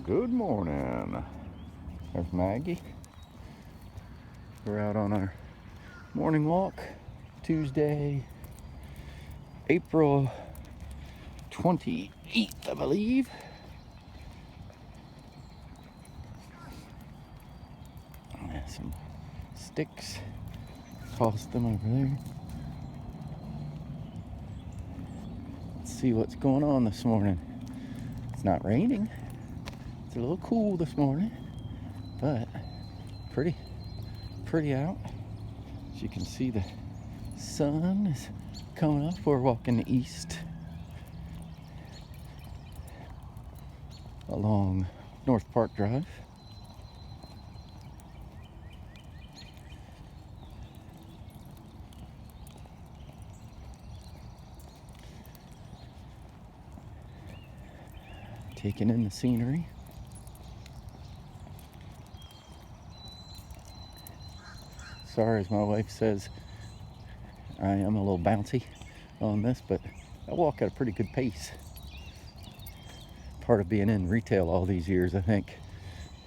Good morning. There's Maggie. We're out on our morning walk, Tuesday, April 28th, I believe. Some sticks. Tossed them over there. Let's see what's going on this morning. It's not raining. It's a little cool this morning, but pretty out. As you can see, the sun is coming up. We're walking east along North Park Drive. Taking in the scenery. Sorry, as my wife says, I am a little bouncy on this, but I walk at a pretty good pace. Part of being in retail all these years, I think.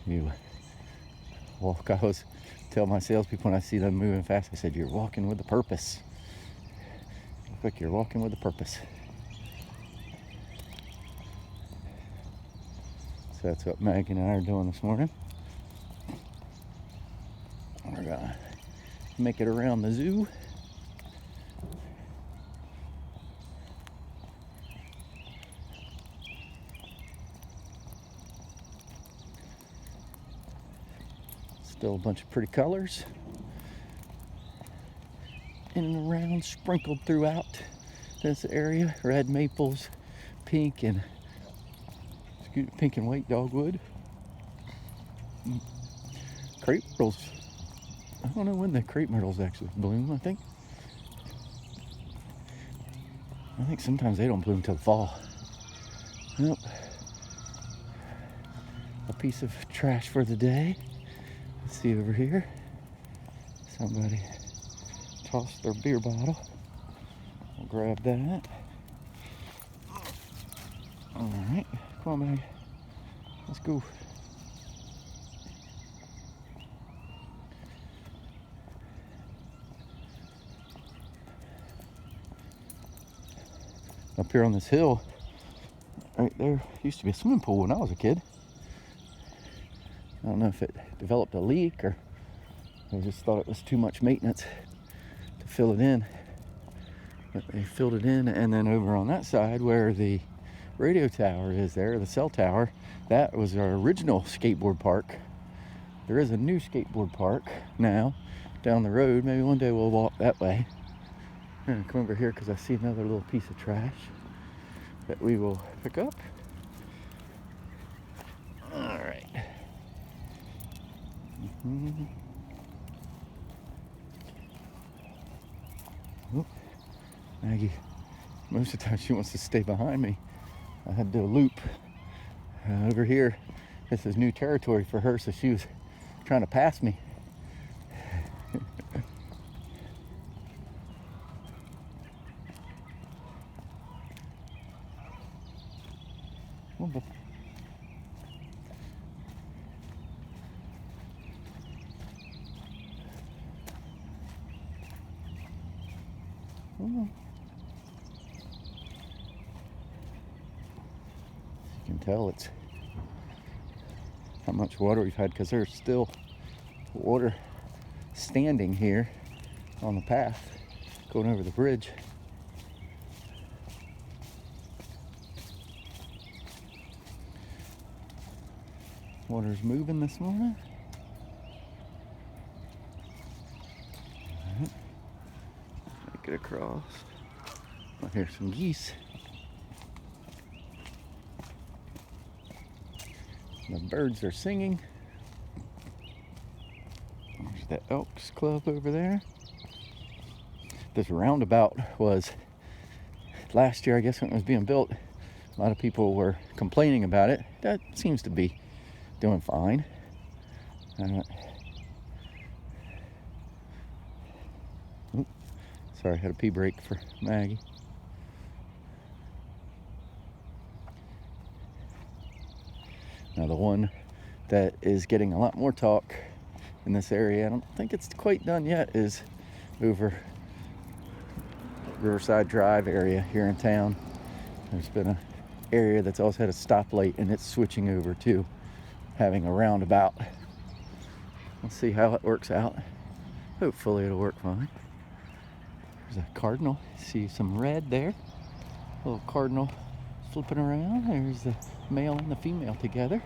You walk, I always tell my salespeople when I see them moving fast, I said, you're walking with a purpose. Look like you're walking with a purpose. So that's what Maggie and I are doing this morning. We're gonna make it around the zoo. Still a bunch of pretty colors in and around, sprinkled throughout this area. Red maples, pink and white dogwood. Crepe myrtles. I don't know when the crepe myrtles actually bloom. I think sometimes they don't bloom till fall. Nope. A piece of trash for the day. Let's see over here. Somebody tossed their beer bottle. I'll grab that. All right, come on, Maggie. Let's go. Up here on this hill, right there, used to be a swimming pool when I was a kid. I don't know if it developed a leak or I just thought it was too much maintenance to fill it in. But they filled it in, and then over on that side where the radio tower is there, the cell tower, that was our original skateboard park. There is a new skateboard park now down the road. Maybe one day we'll walk that way. I'm gonna come over here because I see another little piece of trash that we will pick up. All right. Oh, Maggie, most of the time she wants to stay behind me. I had to do a loop over here. This is new territory for her, so she was trying to pass me. You can tell it's how much water we've had because there's still water standing here on the path going over the bridge. Water's moving this morning. All right. Make it across. I hear some geese. The birds are singing. There's the Elks Club over there. This roundabout was last year, I guess, when it was being built. A lot of people were complaining about it. That seems to be doing fine. Sorry, I had a pee break for Maggie. Now the one that is getting a lot more talk in this area, I don't think it's quite done yet, is over Riverside Drive area here in town. There's been an area that's also had a stoplight, and it's switching over to having a roundabout. We'll see how it works out. Hopefully it'll work fine. There's a cardinal. See some red there. A little cardinal flipping around. There's the male and the female together.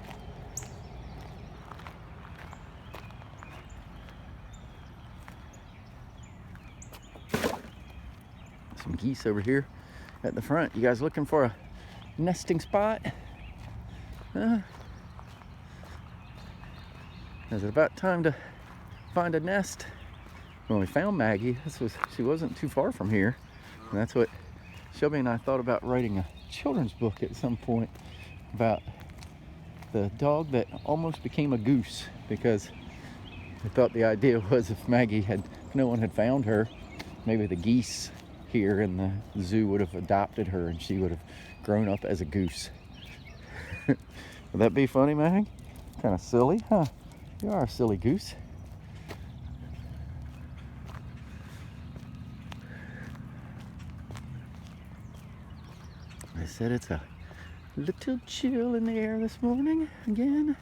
Some geese over here at the front. You guys looking for a nesting spot? Is it about time to find a nest? When we found Maggie, she wasn't too far from here. And that's what Shelby and I thought about writing a children's book at some point about the dog that almost became a goose, because we thought the idea was if no one had found her, maybe the geese here in the zoo would have adopted her and she would have grown up as a goose. Would that be funny, Mag? Kind of silly, huh? You are a silly goose. I said it's a little chill in the air this morning again.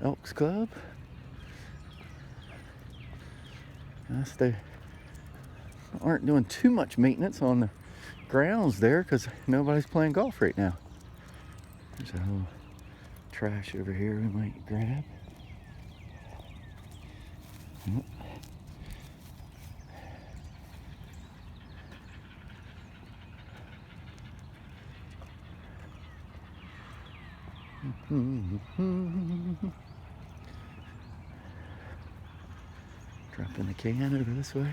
Elks Club. Yes, they aren't doing too much maintenance on the grounds there because nobody's playing golf right now. There's a little trash over here we might grab. Yep. Dropping the can over this way.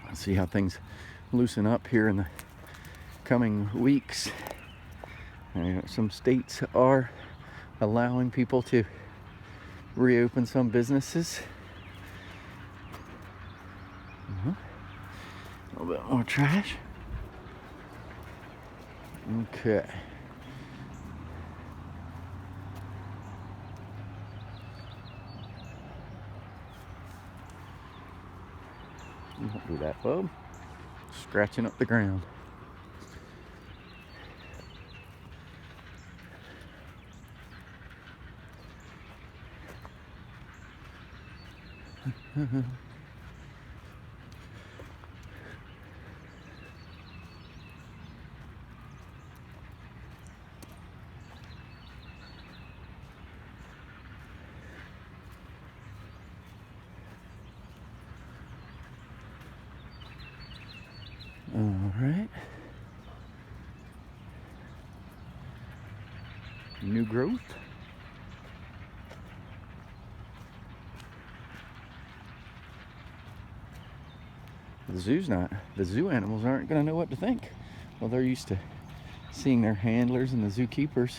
Let's see how things loosen up here in the coming weeks. Some states are allowing people to reopen some businesses. A little bit more trash. Okay. Don't do that, bub. Scratching up the ground. All right. New growth. The zoo animals aren't going to know what to think. Well, they're used to seeing their handlers and the zookeepers,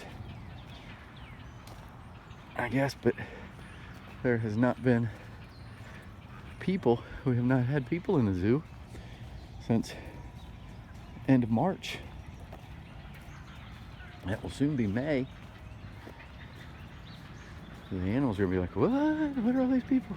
I guess, but there has not been people. We have not had people in the zoo since end of March. That will soon be May. So the animals are gonna be like, what? What are all these people?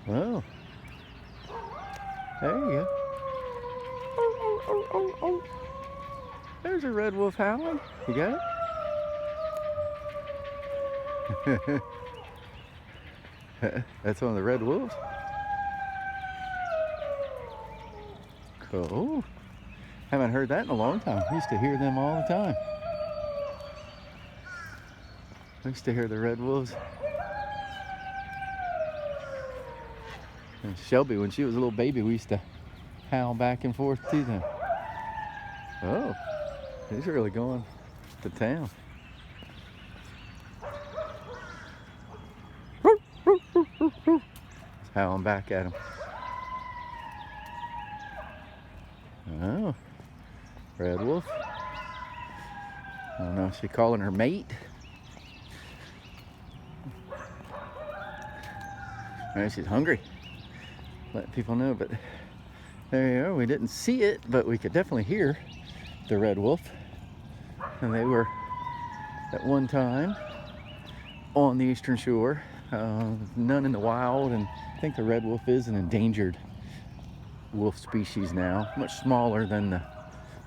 Well, there you go. Oh. There's a red wolf howling. You got it? That's one of the red wolves. Cool. Haven't heard that in a long time. I used to hear them all the time. I used to hear the red wolves. And Shelby, when she was a little baby, we used to howl back and forth to them. Oh, he's really going to town. howling back at him. Oh, red wolf. I don't know, is she calling her mate? Maybe she's hungry. Let people know, but there you are. We didn't see it, but we could definitely hear the red wolf. And they were at one time on the eastern shore. None in the wild, and I think the red wolf is an endangered wolf species now. Much smaller than the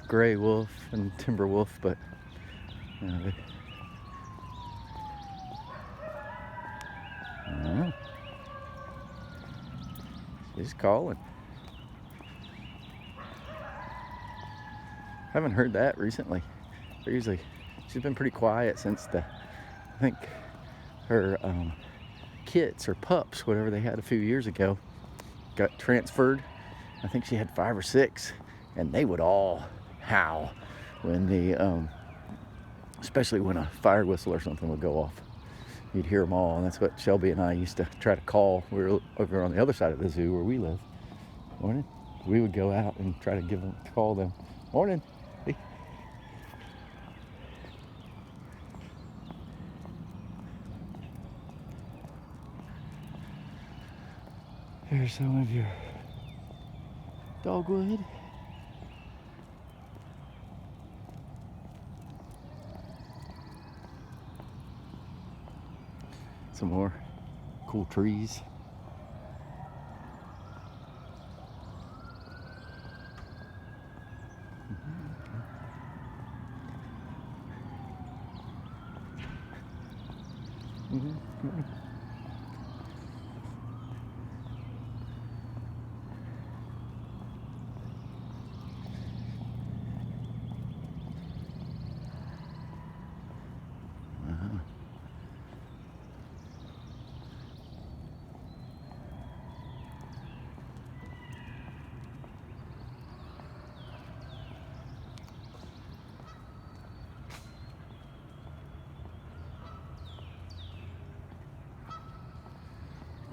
gray wolf and timber wolf, but she's calling. Haven't heard that recently. Usually, she's been pretty quiet since I think her kits or pups, whatever they had a few years ago, got transferred. I think she had 5 or 6, and they would all howl when especially when a fire whistle or something would go off. You'd hear them all, and that's what Shelby and I used to try to call. We were over on the other side of the zoo where we live. Morning. We would go out and try to call them. Morning. Hey. Here's some of your dogwood. Some more cool trees.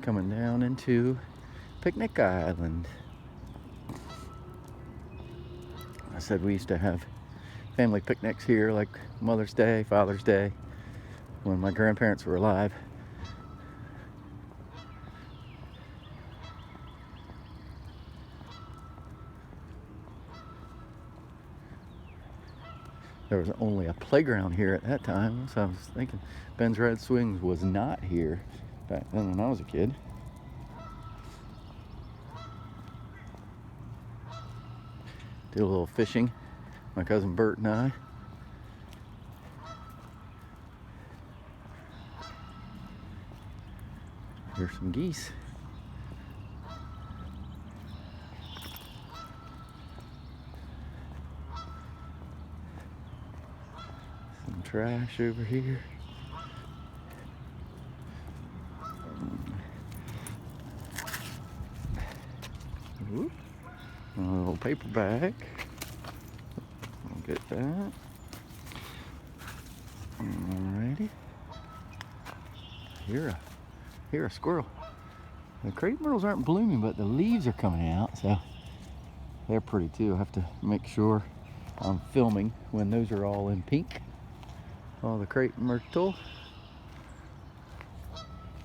Coming down into Picnic Island. I said we used to have family picnics here, like Mother's Day, Father's Day, when my grandparents were alive. There was only a playground here at that time, so I was thinking Ben's Red Swings was not here back then when I was a kid. Did a little fishing, my cousin Bert and I. Here's some geese. Some trash over here. Whoop. A little paper bag. I'll get that. Alrighty. Here a squirrel. The crepe myrtles aren't blooming, but the leaves are coming out, so they're pretty too. I have to make sure I'm filming when those are all in pink. All the crepe myrtle.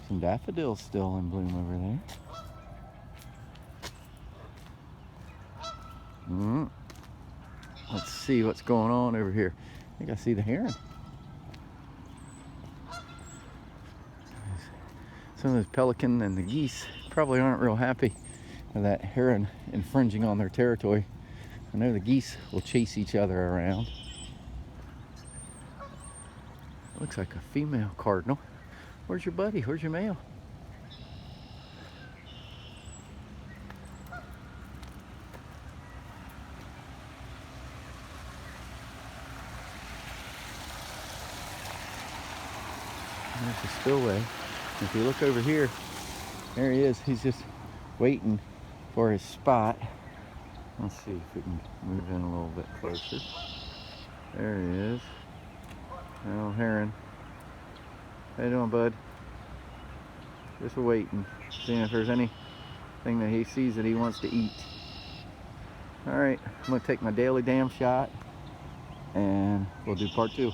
Some daffodils still in bloom over there. Let's see what's going on over here. I think I see the heron. Some of those pelican and the geese probably aren't real happy with that heron infringing on their territory. I know the geese will chase each other around. Looks like a female cardinal. Where's your buddy? Where's your male? There's the spillway. If you look over here, there he is. He's just waiting for his spot. Let's see if we can move in a little bit closer. There he is. Little heron. How you doing, bud? Just waiting, seeing if there's anything that he sees that he wants to eat. All right, I'm gonna take my daily damn shot and we'll do part 2.